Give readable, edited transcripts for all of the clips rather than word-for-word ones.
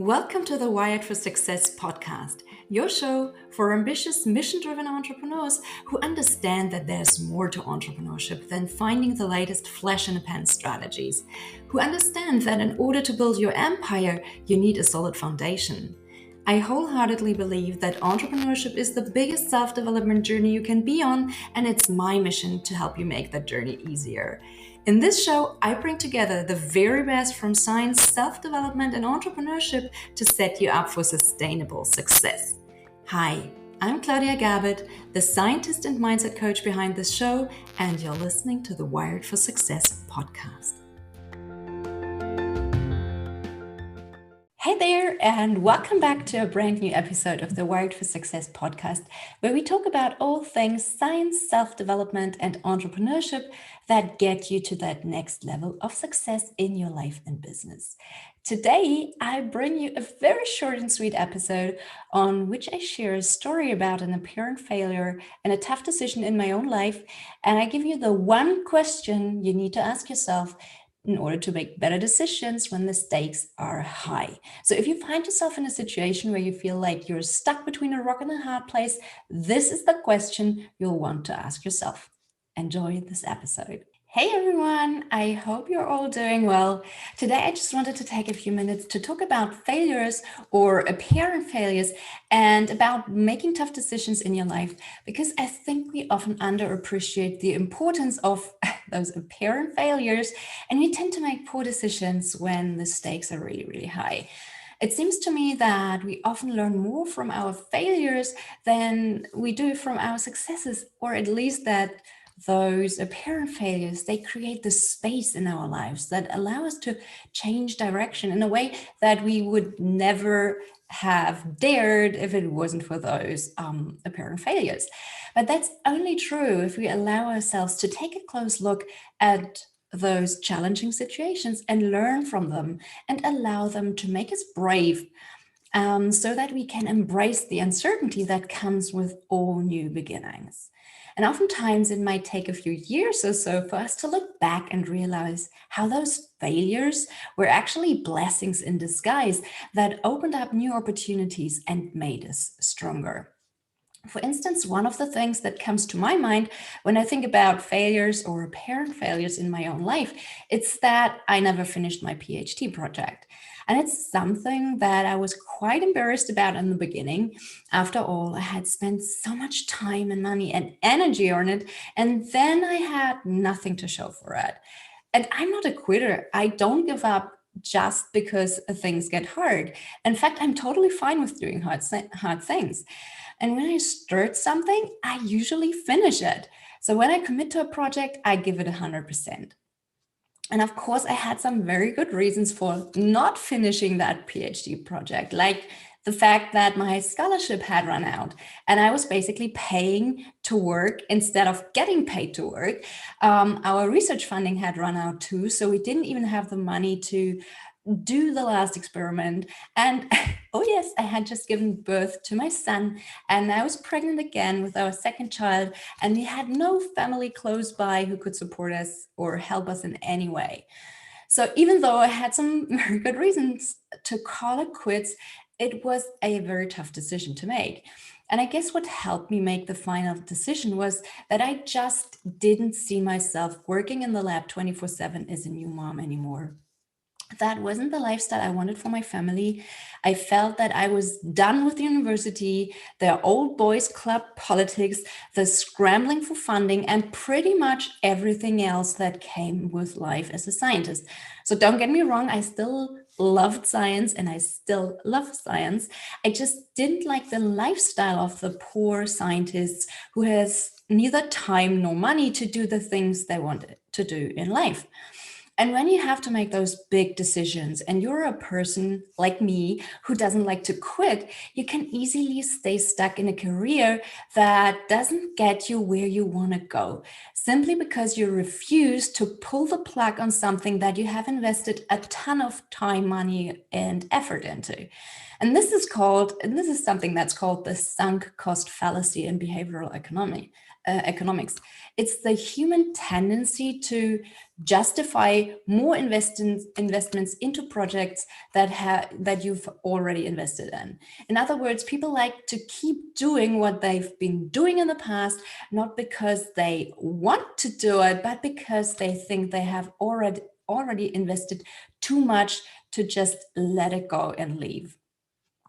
Welcome to the Wired for Success podcast, your show for ambitious, mission-driven entrepreneurs who understand that there's more to entrepreneurship than finding the latest flash-in-the-pan strategies, who understand that in order to build your empire, you need a solid foundation. I wholeheartedly believe that entrepreneurship is the biggest self-development journey you can be on, and it's my mission to help you make that journey easier. In this show, I bring together the very best from science, self-development, and entrepreneurship to set you up for sustainable success. Hi, I'm Claudia Garbutt, the scientist and mindset coach behind this show, and you're listening to the Wired for Success podcast. Hey there, and welcome back to a brand new episode of the Wired for Success podcast, where we talk about all things science, self-development, and entrepreneurship that get you to that next level of success in your life and business. Today, I bring you a very short and sweet episode on which I share a story about an apparent failure and a tough decision in my own life, and I give you the one question you need to ask yourself in order to make better decisions when the stakes are high. So if you find yourself in a situation where you feel like you're stuck between a rock and a hard place, this is the question you'll want to ask yourself. Enjoy this episode. Hey everyone, I hope you're all doing well. Today I just wanted to take a few minutes to talk about failures or apparent failures and about making tough decisions in your life, because I think we often underappreciate the importance of those apparent failures, and we tend to make poor decisions when the stakes are really, really high. It seems to me that we often learn more from our failures than we do from our successes, or at least that those apparent failures, they create the space in our lives that allow us to change direction in a way that we would never have dared if it wasn't for those apparent failures. But that's only true if we allow ourselves to take a close look at those challenging situations and learn from them and allow them to make us brave, so that we can embrace the uncertainty that comes with all new beginnings. And oftentimes it might take a few years or so for us to look back and realize how those failures were actually blessings in disguise that opened up new opportunities and made us stronger. For instance, one of the things that comes to my mind when I think about failures or apparent failures in my own life, it's that I never finished my PhD project. And it's something that I was quite embarrassed about in the beginning. After all, I had spent so much time and money and energy on it, and then I had nothing to show for it. And I'm not a quitter. I don't give up just because things get hard. In fact, I'm totally fine with doing hard things. And when I start something, I usually finish it. So when I commit to a project, I give it 100%. And of course, I had some very good reasons for not finishing that PhD project, like the fact that my scholarship had run out and I was basically paying to work instead of getting paid to work. Our research funding had run out too, so we didn't even have the money to do the last experiment. And oh yes, I had just given birth to my son, and I was pregnant again with our second child, and we had no family close by who could support us or help us in any way. So even though I had some very good reasons to call it quits, it was a very tough decision to make. And I guess what helped me make the final decision was that I just didn't see myself working in the lab 24/7 as a new mom anymore. That wasn't the lifestyle I wanted for my family. I felt that I was done with university, the old boys club politics, the scrambling for funding, and pretty much everything else that came with life as a scientist. So don't get me wrong, I still loved science and I still love science. I just didn't like the lifestyle of the poor scientists who has neither time nor money to do the things they wanted to do in life. And when you have to make those big decisions and you're a person like me who doesn't like to quit, you can easily stay stuck in a career that doesn't get you where you want to go, simply because you refuse to pull the plug on something that you have invested a ton of time, money, and effort into. And this is something that's called the sunk cost fallacy in behavioral economics. It's the human tendency to justify more investments into projects that you've already invested in. In other words, people like to keep doing what they've been doing in the past, not because they want to do it, but because they think they have already invested too much to just let it go and leave.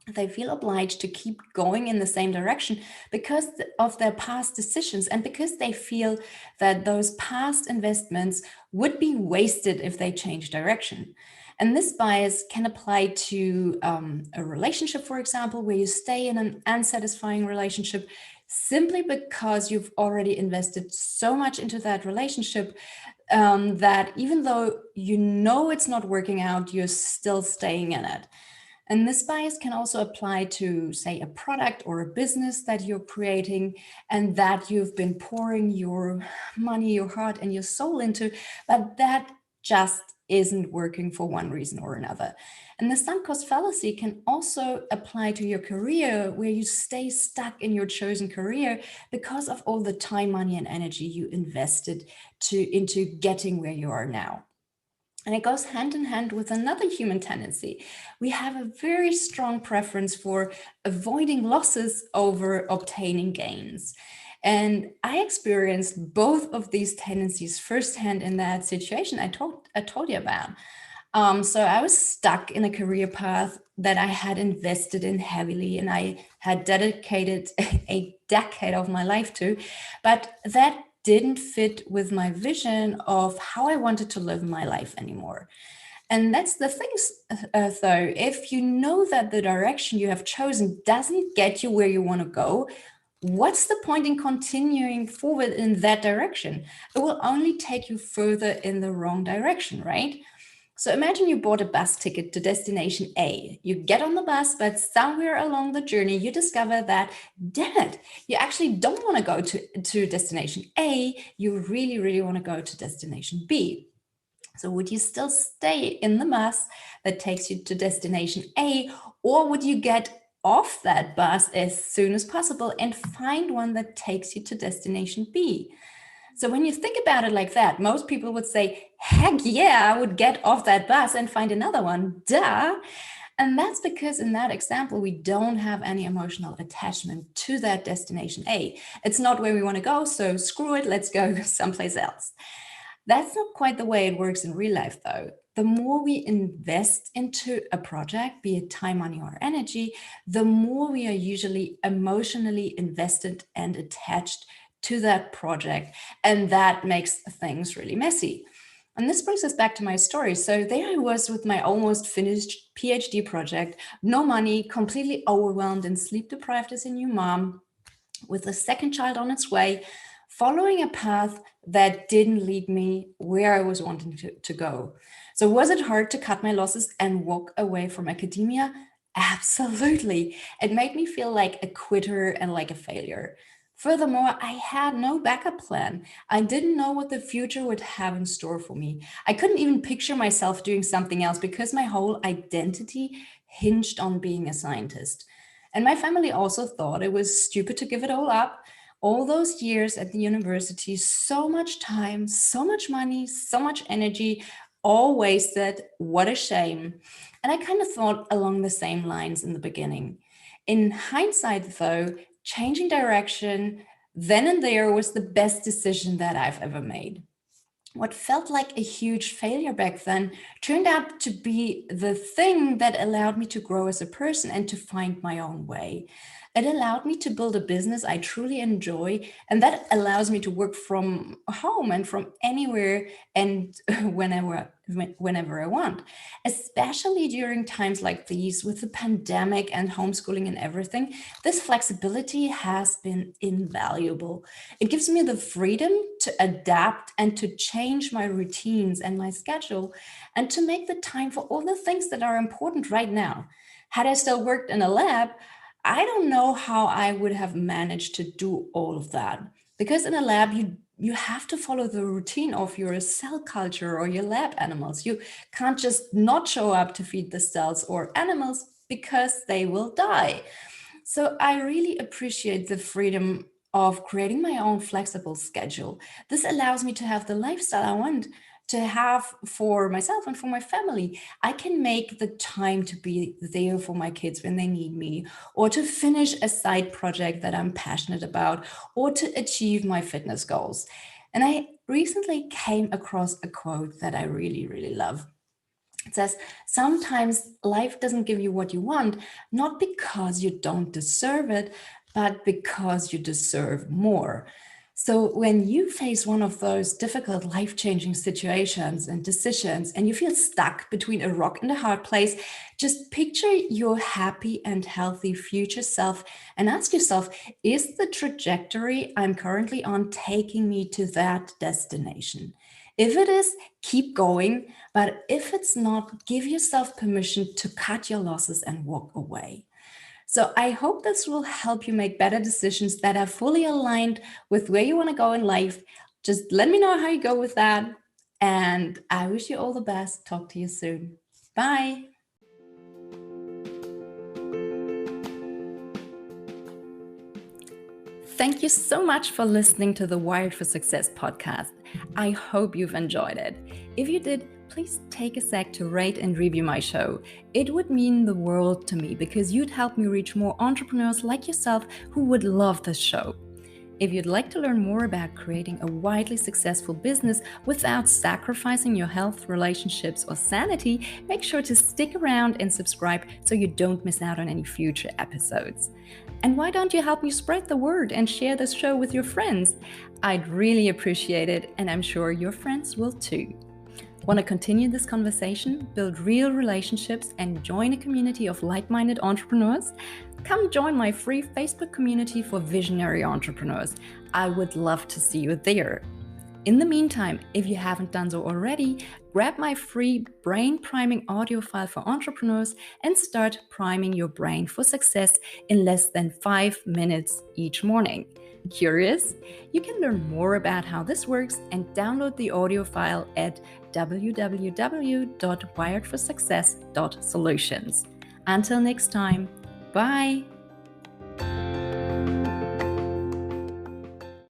They feel obliged to keep going in the same direction because of their past decisions and because they feel that those past investments would be wasted if they change direction. And this bias can apply to a relationship, for example, where you stay in an unsatisfying relationship simply because you've already invested so much into that relationship that even though you know it's not working out, you're still staying in it. And this bias can also apply to, say, a product or a business that you're creating and that you've been pouring your money, your heart, and your soul into, but that just isn't working for one reason or another. And the sunk cost fallacy can also apply to your career, where you stay stuck in your chosen career because of all the time, money, and energy you invested into getting where you are now. And it goes hand in hand with another human tendency. We have a very strong preference for avoiding losses over obtaining gains. And I experienced both of these tendencies firsthand in that situation I told you about. So I was stuck in a career path that I had invested in heavily and I had dedicated a decade of my life to, but that didn't fit with my vision of how I wanted to live my life anymore. And that's the thing, though, if you know that the direction you have chosen doesn't get you where you want to go, what's the point in continuing forward in that direction? It will only take you further in the wrong direction, right? So imagine you bought a bus ticket to destination A. You get on the bus, but somewhere along the journey, you discover that, damn it, you actually don't want to go to destination A. You really, really want to go to destination B. So would you still stay in the bus that takes you to destination A, or would you get off that bus as soon as possible and find one that takes you to destination B? So when you think about it like that, most people would say, heck yeah, I would get off that bus and find another one, duh. And that's because in that example, we don't have any emotional attachment to that destination A. It's not where we want to go, so screw it, let's go someplace else. That's not quite the way it works in real life, though. The more we invest into a project, be it time, money, or energy, the more we are usually emotionally invested and attached to that project. And that makes things really messy. And this brings us back to my story. So there I was with my almost finished PhD project, no money, completely overwhelmed and sleep deprived as a new mom, with a second child on its way, following a path that didn't lead me where I was wanting to go. So was it hard to cut my losses and walk away from academia? Absolutely. It made me feel like a quitter and like a failure. Furthermore, I had no backup plan. I didn't know what the future would have in store for me. I couldn't even picture myself doing something else because my whole identity hinged on being a scientist. And my family also thought it was stupid to give it all up. All those years at the university, so much time, so much money, so much energy, all wasted. What a shame. And I kind of thought along the same lines in the beginning. In hindsight, though, changing direction then and there was the best decision that I've ever made. What felt like a huge failure back then turned out to be the thing that allowed me to grow as a person and to find my own way. It allowed me to build a business I truly enjoy, and that allows me to work from home and from anywhere and whenever I want. Especially during times like these with the pandemic and homeschooling and everything, this flexibility has been invaluable. It gives me the freedom to adapt and to change my routines and my schedule and to make the time for all the things that are important right now. Had I still worked in a lab, I don't know how I would have managed to do all of that. Because in a lab, you have to follow the routine of your cell culture or your lab animals. You can't just not show up to feed the cells or animals because they will die. So I really appreciate the freedom of creating my own flexible schedule. This allows me to have the lifestyle I want to have for myself and for my family. I can make the time to be there for my kids when they need me, or to finish a side project that I'm passionate about, or to achieve my fitness goals. And I recently came across a quote that I really, really love. It says, sometimes life doesn't give you what you want, not because you don't deserve it, but because you deserve more. So when you face one of those difficult life-changing situations and decisions, and you feel stuck between a rock and a hard place, just picture your happy and healthy future self and ask yourself, is the trajectory I'm currently on taking me to that destination? If it is, keep going. But if it's not, give yourself permission to cut your losses and walk away. So I hope this will help you make better decisions that are fully aligned with where you want to go in life. Just let me know how you go with that. And I wish you all the best. Talk to you soon. Bye. Thank you so much for listening to the Wired for Success podcast. I hope you've enjoyed it. If you did, please take a sec to rate and review my show. It would mean the world to me because you'd help me reach more entrepreneurs like yourself who would love this show. If you'd like to learn more about creating a widely successful business without sacrificing your health, relationships, or sanity, make sure to stick around and subscribe so you don't miss out on any future episodes. And why don't you help me spread the word and share this show with your friends? I'd really appreciate it, and I'm sure your friends will too. Want to continue this conversation, build real relationships, and join a community of like-minded entrepreneurs? Come join my free Facebook community for visionary entrepreneurs. I would love to see you there. In the meantime, if you haven't done so already, grab my free brain priming audio file for entrepreneurs and start priming your brain for success in less than 5 minutes each morning. Curious? You can learn more about how this works and download the audio file at www.wiredforsuccess.solutions. Until next time, bye!